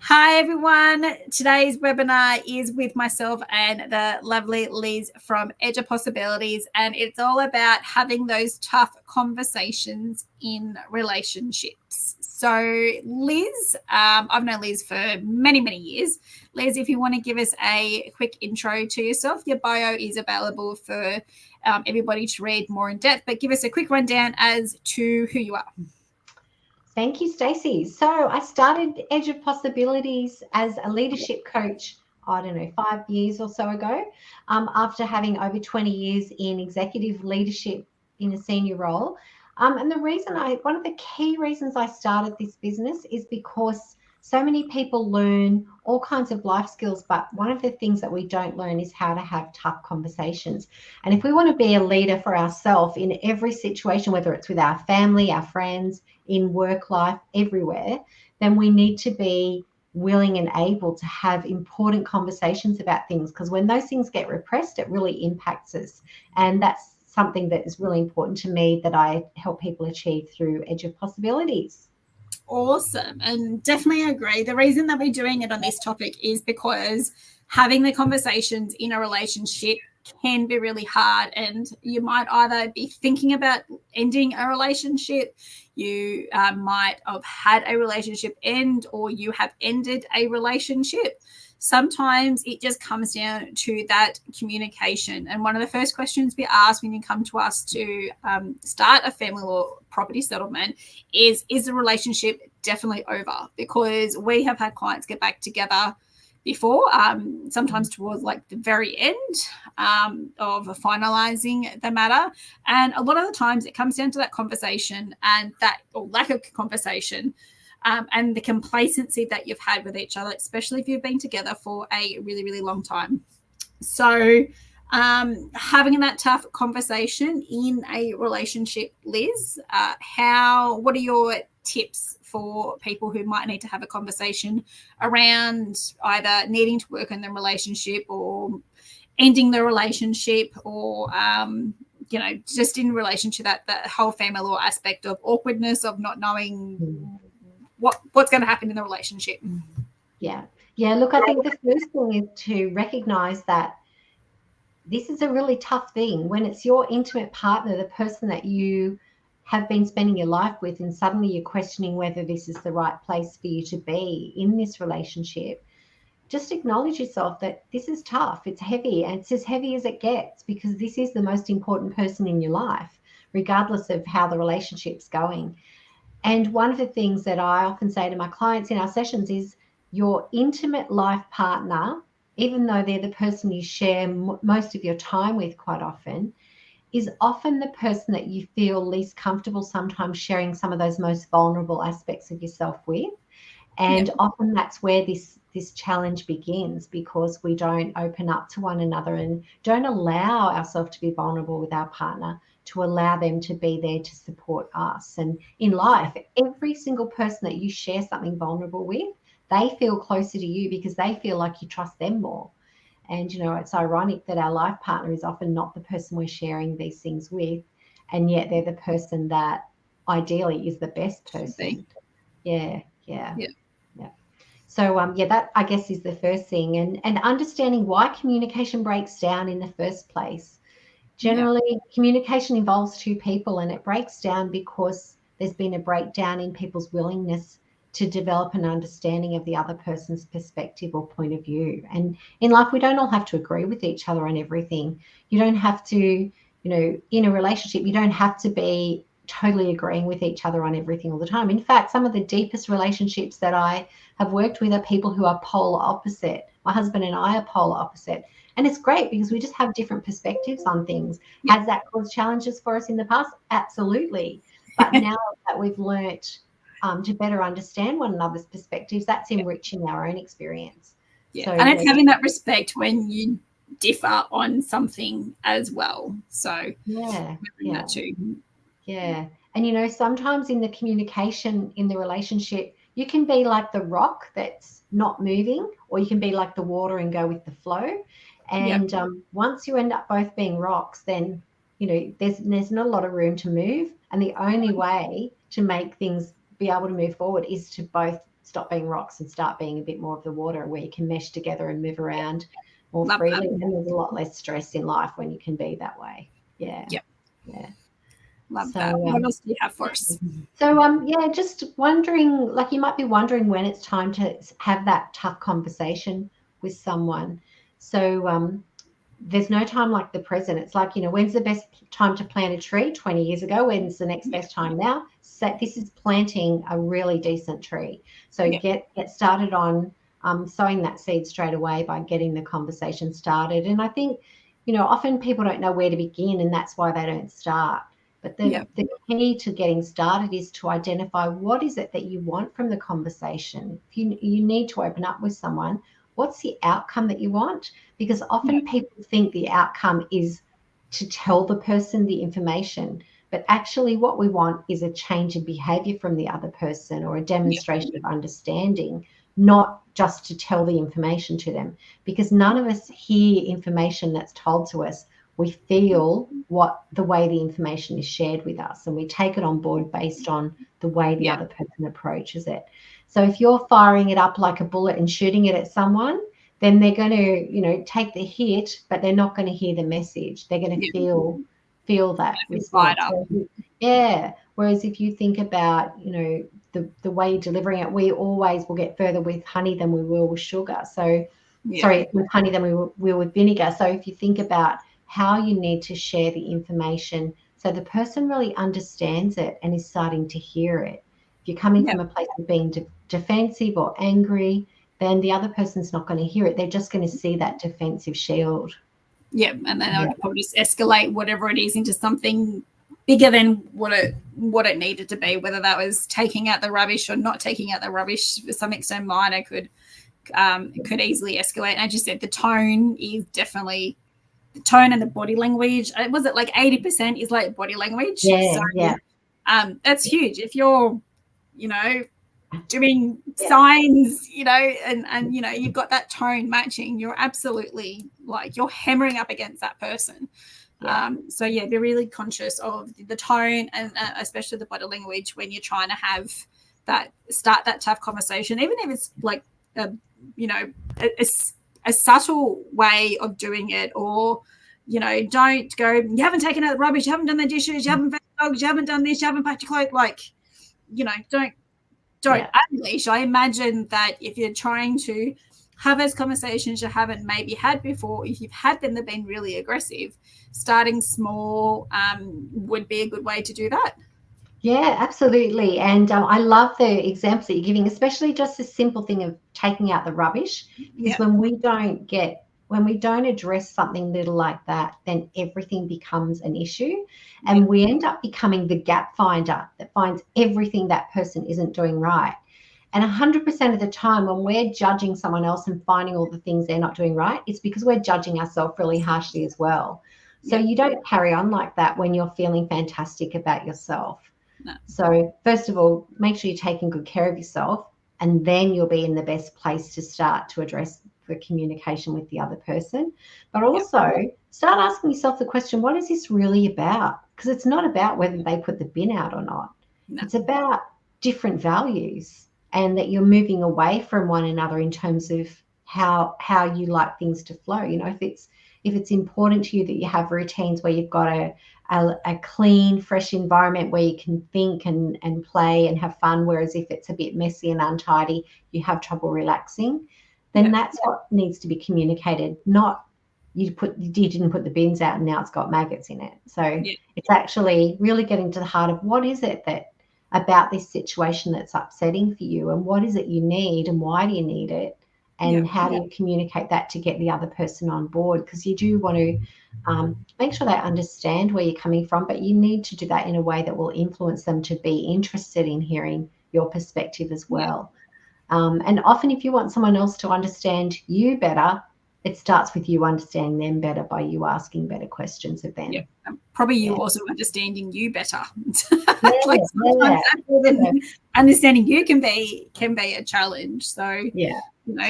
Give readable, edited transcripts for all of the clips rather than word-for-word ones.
Hi everyone. Today's webinar is with myself and the lovely Liz from Edge of Possibilities, and it's all about having those tough conversations in relationships. So Liz, I've known Liz for many years. Liz, if you want to give us a quick intro to yourself, your bio is available for everybody to read more in depth, but give us a quick rundown as to who you are. Thank you, Stacy. So I started Edge of Possibilities as a leadership coach, 5 years or so ago, after having over 20 years in executive leadership in a senior role. And one of the key reasons I started this business is because so many people learn all kinds of life skills, but one of the things that we don't learn is how to have tough conversations. And if we want to be a leader for ourselves in every situation, whether it's with our family, our friends, in work life, everywhere, then we need to be willing and able to have important conversations about things, because when those things get repressed, it really impacts us. And that's something that is really important to me that I help people achieve through Edge of Possibilities. Awesome. And definitely agree. The reason that we're doing it on this topic is because having the conversations in a relationship can be really hard, and you might either be thinking about ending a relationship, you might have had a relationship end, or you have ended a relationship. Sometimes it just comes down to that communication. And one of the first questions we ask when you come to us to start a family law property settlement is the relationship definitely over? Because we have had clients get back together before, sometimes towards like the very end of finalizing the matter. And a lot of the times it comes down to that conversation and that, or lack of conversation, and the complacency that you've had with each other, especially if you've been together for a really long time. So having that tough conversation in a relationship, Liz, what are your tips for people who might need to have a conversation around either needing to work on the relationship or ending the relationship, or just in relation to that whole family law aspect of awkwardness of not knowing what's going to happen in the relationship? Yeah. Look, I think the first thing is to recognize that this is a really tough thing when it's your intimate partner, the person that you have been spending your life with, and suddenly you're questioning whether this is the right place for you to be in this relationship. Just acknowledge yourself that this is tough, it's heavy, and it's as heavy as it gets, because this is the most important person in your life, regardless of how the relationship's going. And one of the things that I often say to my clients in our sessions is your intimate life partner, even though they're the person you share most of your time with quite often, is often the person that you feel least comfortable sometimes sharing some of those most vulnerable aspects of yourself with. And often that's where this challenge begins, because we don't open up to one another and don't allow ourselves to be vulnerable with our partner, to allow them to be there to support us. And in life, every single person that you share something vulnerable with, they feel closer to you because they feel like you trust them more. And, it's ironic that our life partner is often not the person we're sharing these things with, and yet they're the person that ideally is the best person. Yeah. So, that I guess is the first thing, and understanding why communication breaks down in the first place. Generally, communication involves two people, and it breaks down because there's been a breakdown in people's willingness to develop an understanding of the other person's perspective or point of view. And in life, we don't all have to agree with each other on everything. You don't have to, in a relationship, you don't have to be totally agreeing with each other on everything all the time. In fact, some of the deepest relationships that I have worked with are people who are polar opposite. My husband and I are polar opposite. And it's great because we just have different perspectives on things. Has that caused challenges for us in the past? Absolutely. But now that we've learnt to better understand one another's perspectives, that's enriching our own experience. So, and it's having that respect when you differ on something as well. So that too. Yeah. And sometimes in the communication in the relationship, you can be like the rock that's not moving, or you can be like the water and go with the flow. And once you end up both being rocks, then there's not a lot of room to move, and the only way to make things be able to move forward is to both stop being rocks and start being a bit more of the water, where you can mesh together and move around more Love freely. that. And there's a lot less stress in life when you can be that way. Yeah. Yep. Yeah. Love that. What else do you have for us? So, yeah, just wondering, like you might be wondering when it's time to have that tough conversation with someone. So there's no time like the present. It's like, when's the best time to plant a tree? 20 years ago. When's the next best time now? So this is planting a really decent tree. So get started on sowing that seed straight away by getting the conversation started. And I think, often people don't know where to begin, and that's why they don't start. But the key to getting started is to identify what is it that you want from the conversation. If you need to open up with someone, what's the outcome that you want? Because often people think the outcome is to tell the person the information, but actually what we want is a change in behavior from the other person, or a demonstration of understanding, not just to tell the information to them. Because none of us hear information that's told to us. We feel the way the information is shared with us, and we take it on board based on the way the other person approaches it. So if you're firing it up like a bullet and shooting it at someone, then they're going to, take the hit, but they're not going to hear the message. They're going to feel that response. Yeah. Whereas if you think about, the way you're delivering it, we always will get further with honey than we will with sugar. So, sorry, with honey than we will with vinegar. So if you think about how you need to share the information so the person really understands it and is starting to hear it. If you're coming from a place of being defensive or angry, then the other person's not going to hear it. They're just going to see that defensive shield. Yeah, and then they'll probably just escalate whatever it is into something bigger than what it needed to be, whether that was taking out the rubbish or not taking out the rubbish. For something so minor could easily escalate. And as you said, the tone is definitely the tone and the body language. Was it like 80% is like body language? That's huge. If you're, doing signs, and you've got that tone matching, you're absolutely like you're hammering up against that person. So be really conscious of the tone and especially the body language when you're trying to start that tough conversation, even if it's like a subtle way of doing it, or don't go, you haven't taken out the rubbish, you haven't done the dishes, you haven't fed the dogs, you haven't done this, you haven't packed your clothes. Like, don't unleash. I imagine that if you're trying to have those conversations you haven't maybe had before, if you've had them, they've been really aggressive, starting small would be a good way to do that. Yeah, absolutely. And I love the examples that you're giving, especially just the simple thing of taking out the rubbish. Because when we don't address something little like that, then everything becomes an issue. And we end up becoming the gap finder that finds everything that person isn't doing right. And 100% of the time when we're judging someone else and finding all the things they're not doing right, it's because we're judging ourselves really harshly as well. So you don't carry on like that when you're feeling fantastic about yourself. No. So first of all, make sure you're taking good care of yourself, and then you'll be in the best place to start to address the communication with the other person. But also start asking yourself the question, what is this really about? Because it's not about whether they put the bin out or not. No. It's about different values, and that you're moving away from one another in terms of how you like things to flow. If it's important to you that you have routines where you've got a clean, fresh environment where you can think and play and have fun, whereas if it's a bit messy and untidy, you have trouble relaxing, then that's what needs to be communicated, not you didn't put the bins out and now it's got maggots in it. So it's actually really getting to the heart of what is it that about this situation that's upsetting for you, and what is it you need, and why do you need it, and how do you communicate that to get the other person on board? Because you do want to make sure they understand where you're coming from, but you need to do that in a way that will influence them to be interested in hearing your perspective as well. And often if you want someone else to understand you better, it starts with you understanding them better by you asking better questions of them. Probably you also understanding you better. Understanding you can be a challenge. So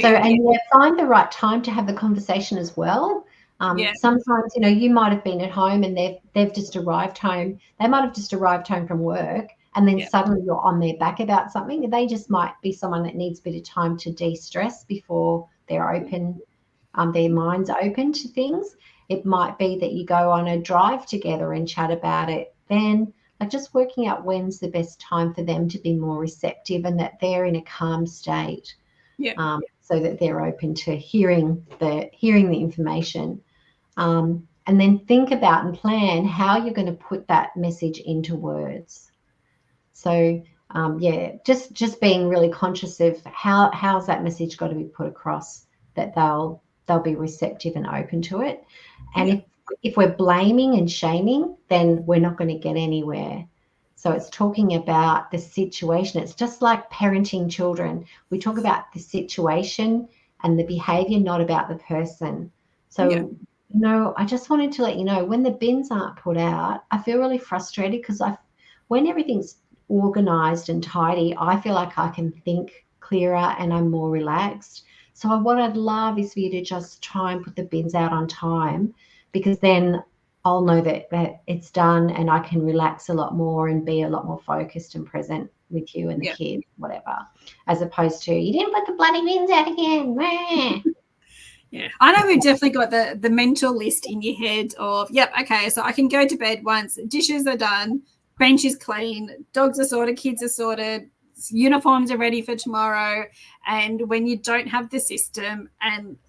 find the right time to have the conversation as well. Sometimes you might have been at home and they've just arrived home. They might have just arrived home from work, and then suddenly you're on their back about something. They just might be someone that needs a bit of time to de-stress before they're open, their mind's open to things. It might be that you go on a drive together and chat about it. Then just working out when's the best time for them to be more receptive and that they're in a calm state. So that they're open to hearing the information. And then think about and plan how you're going to put that message into words. So just being really conscious of how's that message got to be put across, that they'll be receptive and open to it. And if we're blaming and shaming, then we're not going to get anywhere. So it's talking about the situation. It's just like parenting children. We talk about the situation and the behavior, not about the person. So, I just wanted to let you know, when the bins aren't put out, I feel really frustrated because when everything's organized and tidy, I feel like I can think clearer and I'm more relaxed. So what I'd love is for you to just try and put the bins out on time, because then I'll know that it's done and I can relax a lot more and be a lot more focused and present with you and the kids, whatever, as opposed to, you didn't put the bloody bins out again. Yeah, I know we've definitely got the mental list in your head of, okay, so I can go to bed once, dishes are done, bench is clean, dogs are sorted, kids are sorted, uniforms are ready for tomorrow. And when you don't have the system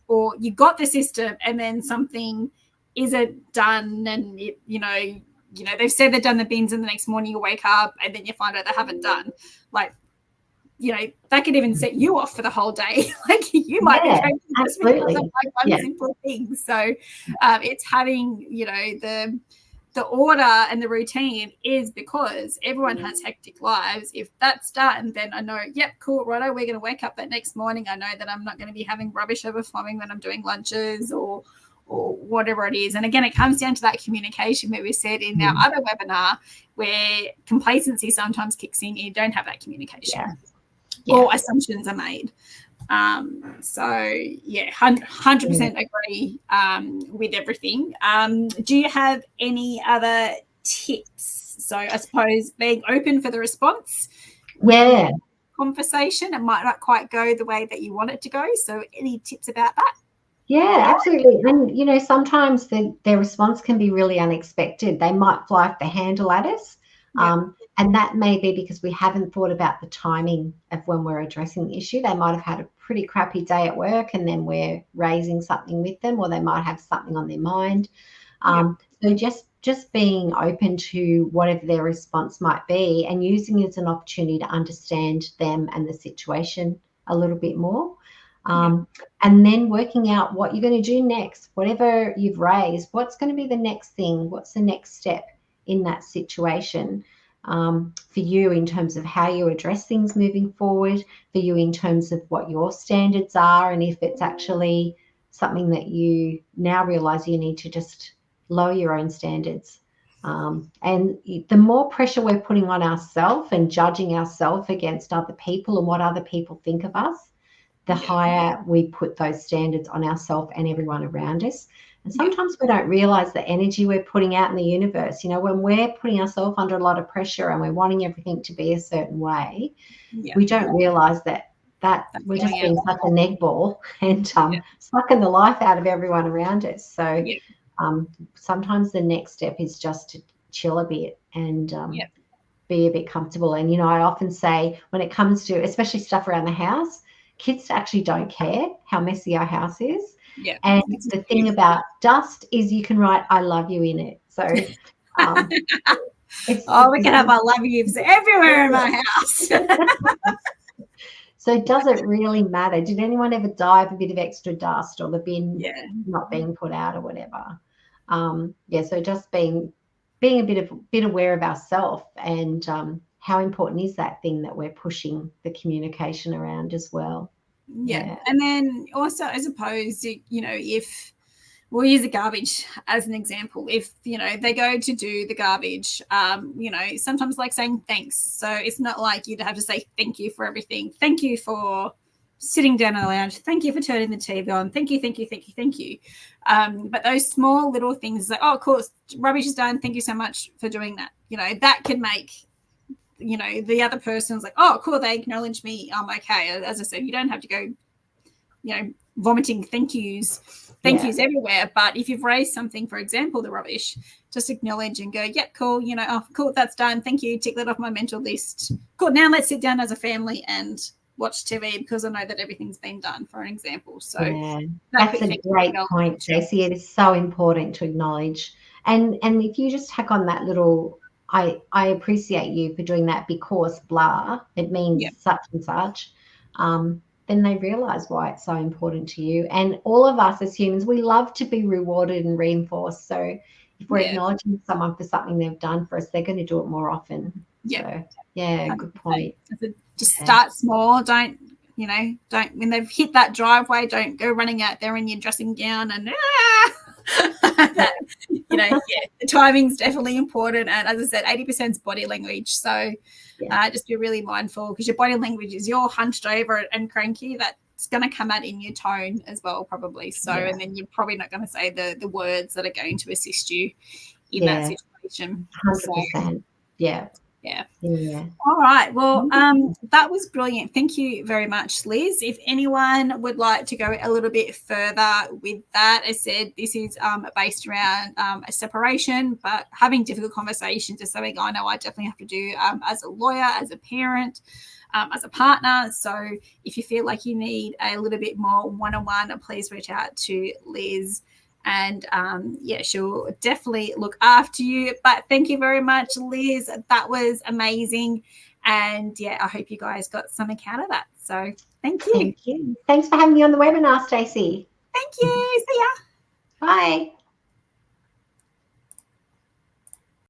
or you got the system and then something isn't done and they've said they've done the bins and the next morning you wake up and then you find out they haven't done, that could even set you off for the whole day. You might be going just because of one simple thing. So it's having, the order and the routine is because everyone has hectic lives. If that's done, then I know, cool, righto, we're going to wake up that next morning. I know that I'm not going to be having rubbish overflowing when I'm doing lunches or whatever it is. And again, it comes down to that communication where we said in our other webinar where complacency sometimes kicks in and you don't have that communication. Or assumptions are made. 100% agree with everything. Do you have any other tips? So I suppose being open for the response. Conversation, it might not quite go the way that you want it to go. So any tips about that? Yeah, absolutely. And, sometimes their response can be really unexpected. They might fly off the handle at us. And that may be because we haven't thought about the timing of when we're addressing the issue. They might have had a pretty crappy day at work and then we're raising something with them, or they might have something on their mind. So just being open to whatever their response might be and using it as an opportunity to understand them and the situation a little bit more. And then working out what you're going to do next. Whatever you've raised, what's going to be the next thing? What's the next step in that situation for you in terms of how you address things moving forward, for you in terms of what your standards are, and if it's actually something that you now realize you need to just lower your own standards. And the more pressure we're putting on ourselves and judging ourselves against other people and what other people think of us, the higher we put those standards on ourselves and everyone around us. And sometimes we don't realize the energy we're putting out in the universe. When we're putting ourselves under a lot of pressure and we're wanting everything to be a certain way, we don't realize that we're just being such a neg ball and sucking the life out of everyone around us. So sometimes the next step is just to chill a bit and be a bit comfortable. And, I often say when it comes to especially stuff around the house, kids actually don't care how messy our house is. And the thing about dust is you can write "I love you" in it. So we can have "I love yous" everywhere in my house. So does it really matter? Did anyone ever die of a bit of extra dust or the bin not being put out or whatever? So just being a bit aware of ourselves and how important is that thing that we're pushing the communication around as well. And then also, I suppose, if we'll use the garbage as an example, if they go to do the garbage, sometimes like saying thanks. So it's not like you'd have to say thank you for everything. Thank you for sitting down in the lounge. Thank you for turning the TV on. Thank you. But those small little things like, oh, of course, rubbish is done. Thank you so much for doing that. That can make you know, the other person's like, oh, cool, they acknowledge me, I'm okay. As I said, you don't have to go, you know, vomiting thank yous everywhere. But if you've raised something, for example, the rubbish, just acknowledge and go, yeah, cool, you know, oh, cool, that's done. Thank you. Tick that off my mental list. Cool. Now let's sit down as a family and watch TV because I know that everything's been done, for an example. So that's a great point, Stacey. It is so important to acknowledge. And if you just tack on that little, I appreciate you for doing that because blah, it means such and such. Then they realize why it's so important to you. And all of us as humans, we love to be rewarded and reinforced. So if we're acknowledging someone for something they've done for us, they're going to do it more often. So, good point. Just start small. Don't when they've hit that driveway, don't go running out there in your dressing gown and the timing's definitely important. And as I said, 80% is body language. So just be really mindful because your body language is you're hunched over and cranky. That's going to come out in your tone as well, probably. So, and then you're probably not going to say the words that are going to assist you in that situation. 100%. Yeah. All right. Well, that was brilliant. Thank you very much, Liz. If anyone would like to go a little bit further with that, I said this is based around a separation, but having difficult conversations is something I know I definitely have to do as a lawyer, as a parent, as a partner. So if you feel like you need a little bit more one-on-one, please reach out to Liz. And she'll definitely look after you. But thank you very much, Liz. That was amazing. And I hope you guys got something out of that. So thank you. Thank you. Thanks for having me on the webinar, Stacey. Thank you. See ya. Bye.